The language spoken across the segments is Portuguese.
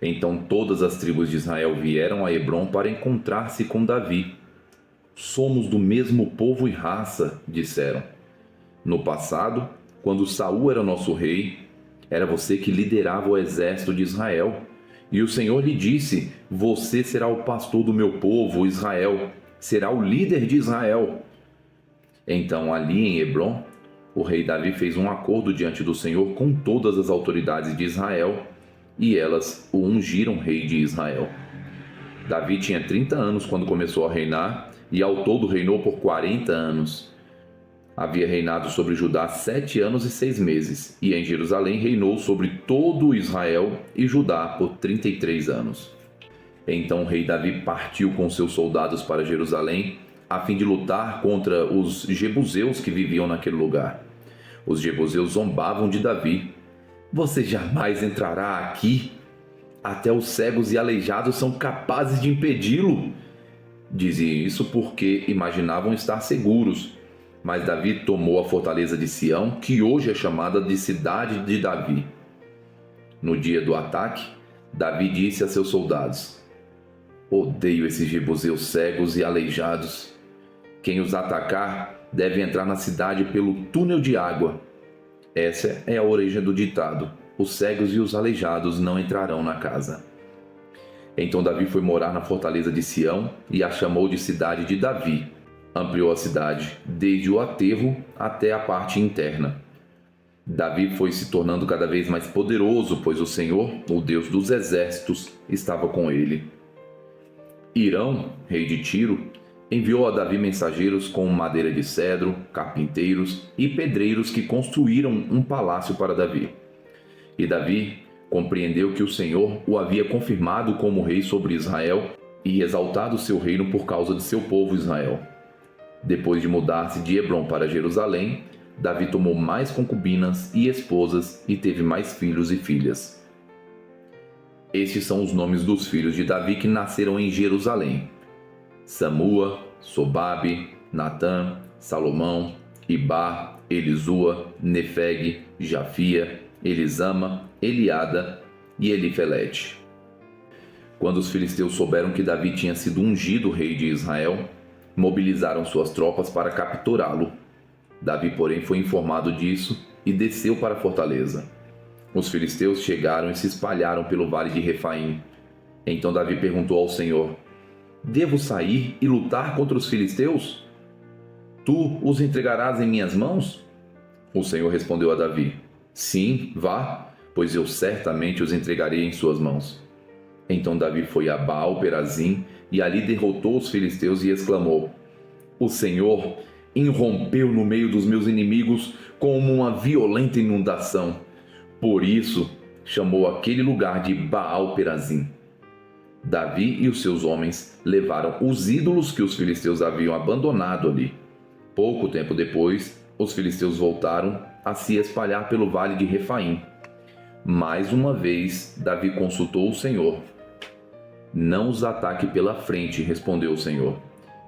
Então todas as tribos de Israel vieram a Hebrom para encontrar-se com Davi. Somos do mesmo povo e raça, disseram. No passado, quando Saul era nosso rei, era você que liderava o exército de Israel. E o Senhor lhe disse: você será o pastor do meu povo, Israel, será o líder de Israel. Então, ali em Hebrom, o rei Davi fez um acordo diante do Senhor com todas as autoridades de Israel, e elas o ungiram rei de Israel. Davi tinha 30 anos quando começou a reinar, e ao todo reinou por 40 anos. Havia reinado sobre Judá 7 anos e 6 meses, e em Jerusalém reinou sobre todo Israel e Judá por 33 anos. Então o rei Davi partiu com seus soldados para Jerusalém, a fim de lutar contra os jebuseus que viviam naquele lugar. Os jebuseus zombavam de Davi. Você jamais entrará aqui? Até os cegos e aleijados são capazes de impedi-lo. Diziam isso porque imaginavam estar seguros. Mas Davi tomou a fortaleza de Sião, que hoje é chamada de Cidade de Davi. No dia do ataque, Davi disse a seus soldados: odeio esses jebuseus cegos e aleijados. Quem os atacar deve entrar na cidade pelo túnel de água. Essa é a origem do ditado: os cegos e os aleijados não entrarão na casa. Então Davi foi morar na fortaleza de Sião e a chamou de Cidade de Davi. Ampliou a cidade desde o aterro até a parte interna. Davi foi se tornando cada vez mais poderoso, pois o Senhor, o Deus dos exércitos, estava com ele. Hirão, rei de Tiro, enviou a Davi mensageiros com madeira de cedro, carpinteiros e pedreiros que construíram um palácio para Davi. E Davi compreendeu que o Senhor o havia confirmado como rei sobre Israel e exaltado seu reino por causa de seu povo Israel. Depois de mudar-se de Hebrom para Jerusalém, Davi tomou mais concubinas e esposas e teve mais filhos e filhas. Estes são os nomes dos filhos de Davi que nasceram em Jerusalém: Samua, Sobabe, Natã, Salomão, Ibá, Elisua, Nefeg, Jafia, Elisama, Eliada e Elifelete. Quando os filisteus souberam que Davi tinha sido ungido rei de Israel, mobilizaram suas tropas para capturá-lo. Davi, porém, foi informado disso e desceu para a fortaleza. Os filisteus chegaram e se espalharam pelo vale de Refaim. Então Davi perguntou ao Senhor: devo sair e lutar contra os filisteus? Tu os entregarás em minhas mãos? O Senhor respondeu a Davi: sim, vá, pois eu certamente os entregarei em suas mãos. Então Davi foi a Baal-Perazim e ali derrotou os filisteus e exclamou: o Senhor irrompeu no meio dos meus inimigos como uma violenta inundação. Por isso chamou aquele lugar de Baal-Perazim. Davi e os seus homens levaram os ídolos que os filisteus haviam abandonado ali. Pouco tempo depois, os filisteus voltaram a se espalhar pelo vale de Refaim. Mais uma vez, Davi consultou o Senhor. Não os ataque pela frente, respondeu o Senhor.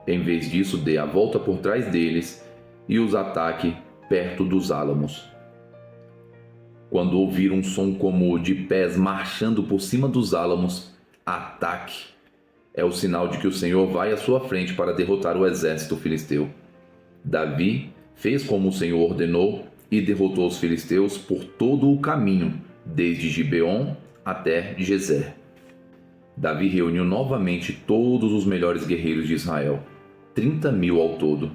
Em vez disso, dê a volta por trás deles e os ataque perto dos álamos. Quando ouvir um som como o de pés marchando por cima dos álamos, ataque. É o sinal de que o Senhor vai à sua frente para derrotar o exército filisteu. Davi fez como o Senhor ordenou e derrotou os filisteus por todo o caminho, desde Gibeon até Gezer. Davi reuniu novamente todos os melhores guerreiros de Israel, 30.000 ao todo.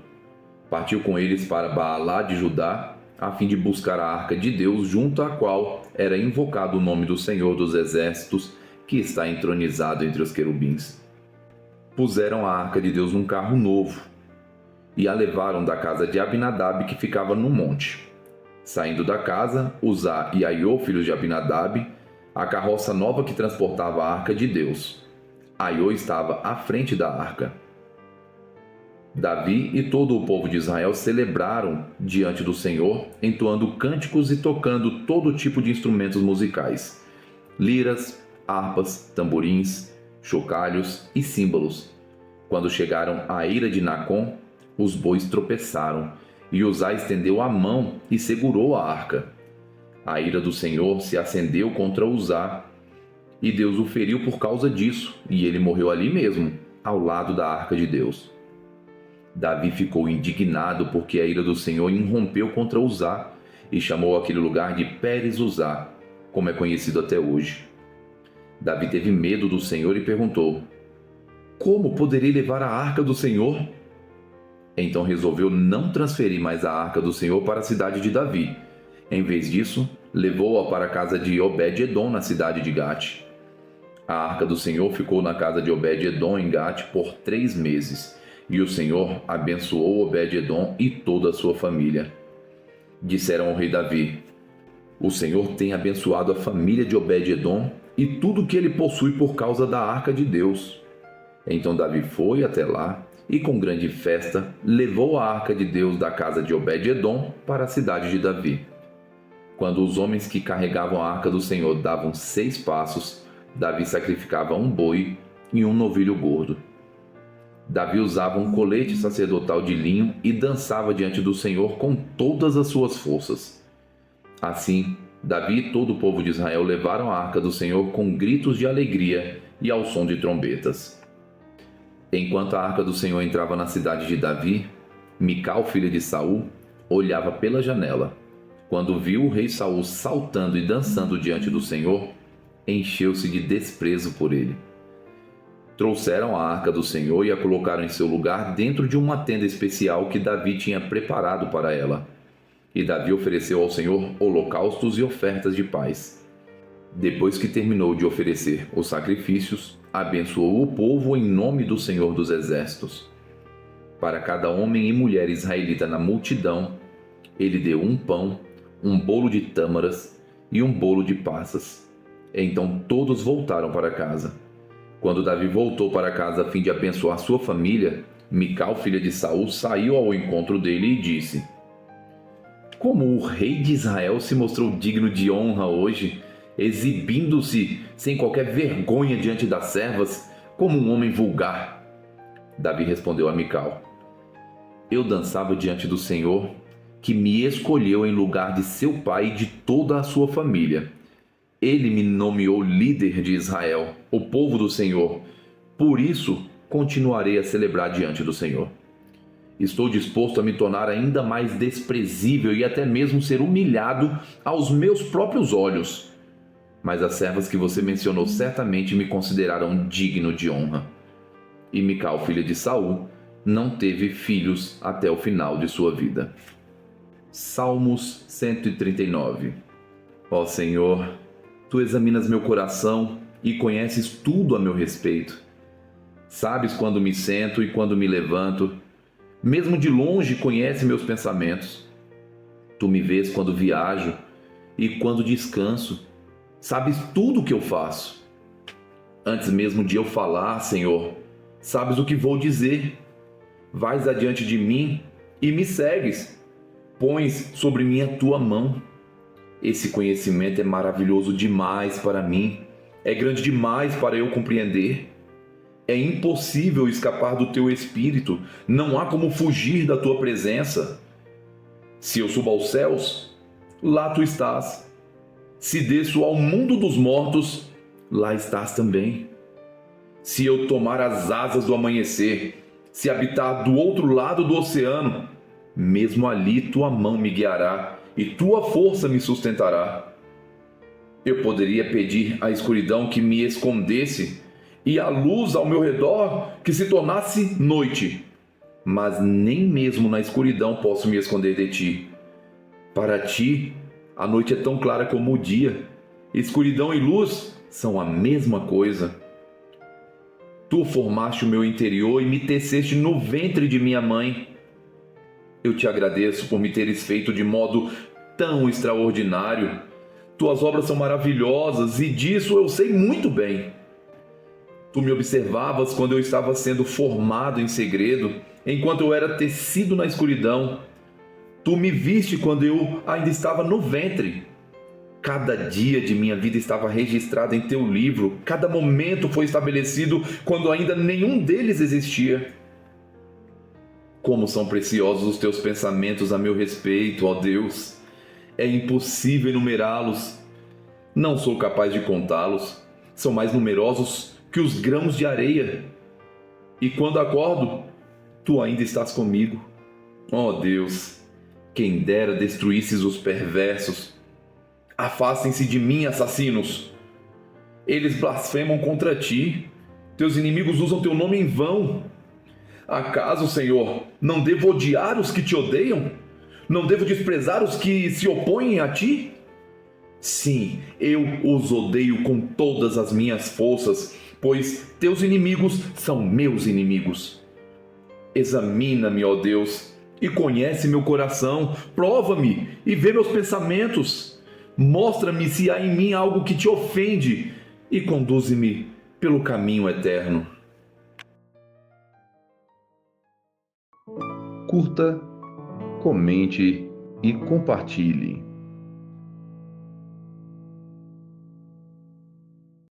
Partiu com eles para Baalá de Judá, a fim de buscar a arca de Deus, junto à qual era invocado o nome do Senhor dos Exércitos, que está entronizado entre os querubins. Puseram a arca de Deus num carro novo e a levaram da casa de Abinadab, que ficava no monte. Saindo da casa, Uzá e Aiô, filhos de Abinadab, a carroça nova que transportava a arca de Deus. Aiô estava à frente da arca. Davi e todo o povo de Israel celebraram diante do Senhor, entoando cânticos e tocando todo tipo de instrumentos musicais: liras, harpas, tamborins, chocalhos e símbolos. Quando chegaram à eira de Nacon, os bois tropeçaram, e Uzá estendeu a mão e segurou a arca. A ira do Senhor se acendeu contra Uzá, e Deus o feriu por causa disso, e ele morreu ali mesmo, ao lado da arca de Deus. Davi ficou indignado porque a ira do Senhor irrompeu contra Uzá, e chamou aquele lugar de Pérez-Uzá, como é conhecido até hoje. Davi teve medo do Senhor e perguntou: como poderei levar a arca do Senhor? Então resolveu não transferir mais a arca do Senhor para a cidade de Davi. Em vez disso, levou-a para a casa de Obed-Edom na cidade de Gate. A arca do Senhor ficou na casa de Obed-Edom em Gate por 3 meses, e o Senhor abençoou Obed-Edom e toda a sua família. Disseram ao rei Davi: o Senhor tem abençoado a família de Obed-Edom e tudo o que ele possui por causa da arca de Deus. Então Davi foi até lá e, com grande festa, levou a arca de Deus da casa de Obed-Edom para a cidade de Davi. Quando os homens que carregavam a arca do Senhor davam 6 passos, Davi sacrificava um boi e um novilho gordo. Davi usava um colete sacerdotal de linho e dançava diante do Senhor com todas as suas forças. Assim, Davi e todo o povo de Israel levaram a arca do Senhor com gritos de alegria e ao som de trombetas. Enquanto a arca do Senhor entrava na cidade de Davi, Mical, filha de Saul, olhava pela janela. Quando viu o rei Saul saltando e dançando diante do Senhor, encheu-se de desprezo por ele. Trouxeram a arca do Senhor e a colocaram em seu lugar dentro de uma tenda especial que Davi tinha preparado para ela. E Davi ofereceu ao Senhor holocaustos e ofertas de paz. Depois que terminou de oferecer os sacrifícios, abençoou o povo em nome do Senhor dos Exércitos. Para cada homem e mulher israelita na multidão, ele deu um pão, um bolo de tâmaras e um bolo de passas. Então todos voltaram para casa. Quando Davi voltou para casa a fim de abençoar sua família, Mical, filha de Saul, saiu ao encontro dele e disse: como o rei de Israel se mostrou digno de honra hoje, exibindo-se sem qualquer vergonha diante das servas, como um homem vulgar. Davi respondeu a Mical: eu dançava diante do Senhor, que me escolheu em lugar de seu pai e de toda a sua família. Ele me nomeou líder de Israel, o povo do Senhor. Por isso, continuarei a celebrar diante do Senhor. Estou disposto a me tornar ainda mais desprezível e até mesmo ser humilhado aos meus próprios olhos. Mas as servas que você mencionou certamente me considerarão digno de honra. E Mical, filha de Saul, não teve filhos até o final de sua vida. Salmos 139. Ó Senhor, Tu examinas meu coração e conheces tudo a meu respeito. Sabes quando me sento e quando me levanto. Mesmo de longe conhece meus pensamentos. Tu me vês quando viajo e quando descanso. Sabes tudo o que eu faço. Antes mesmo de eu falar, Senhor, sabes o que vou dizer. Vais adiante de mim e me segues. Pões sobre mim a tua mão. Esse conhecimento é maravilhoso demais para mim. É grande demais para eu compreender. É impossível escapar do teu espírito. Não há como fugir da tua presença. Se eu subo aos céus, lá tu estás. Se desço ao mundo dos mortos, lá estás também. Se eu tomar as asas do amanhecer, se habitar do outro lado do oceano, mesmo ali tua mão me guiará e tua força me sustentará. Eu poderia pedir à escuridão que me escondesse e à luz ao meu redor que se tornasse noite, mas nem mesmo na escuridão posso me esconder de ti. Para ti, a noite é tão clara como o dia. Escuridão e luz são a mesma coisa. Tu formaste o meu interior e me teceste no ventre de minha mãe. Eu te agradeço por me teres feito de modo tão extraordinário. Tuas obras são maravilhosas e disso eu sei muito bem. Tu me observavas quando eu estava sendo formado em segredo, enquanto eu era tecido na escuridão. Tu me viste quando eu ainda estava no ventre. Cada dia de minha vida estava registrado em teu livro, cada momento foi estabelecido quando ainda nenhum deles existia. Como são preciosos os teus pensamentos a meu respeito, ó Deus! É impossível enumerá-los. Não sou capaz de contá-los. São mais numerosos que os grãos de areia. E quando acordo, tu ainda estás comigo. Ó Deus, quem dera destruísses os perversos. Afastem-se de mim, assassinos. Eles blasfemam contra ti. Teus inimigos usam teu nome em vão. Acaso, Senhor, não devo odiar os que te odeiam? Não devo desprezar os que se opõem a ti? Sim, eu os odeio com todas as minhas forças, pois teus inimigos são meus inimigos. Examina-me, ó Deus, e conhece meu coração. Prova-me e vê meus pensamentos. Mostra-me se há em mim algo que te ofende e conduze-me pelo caminho eterno. Curta, comente e compartilhe.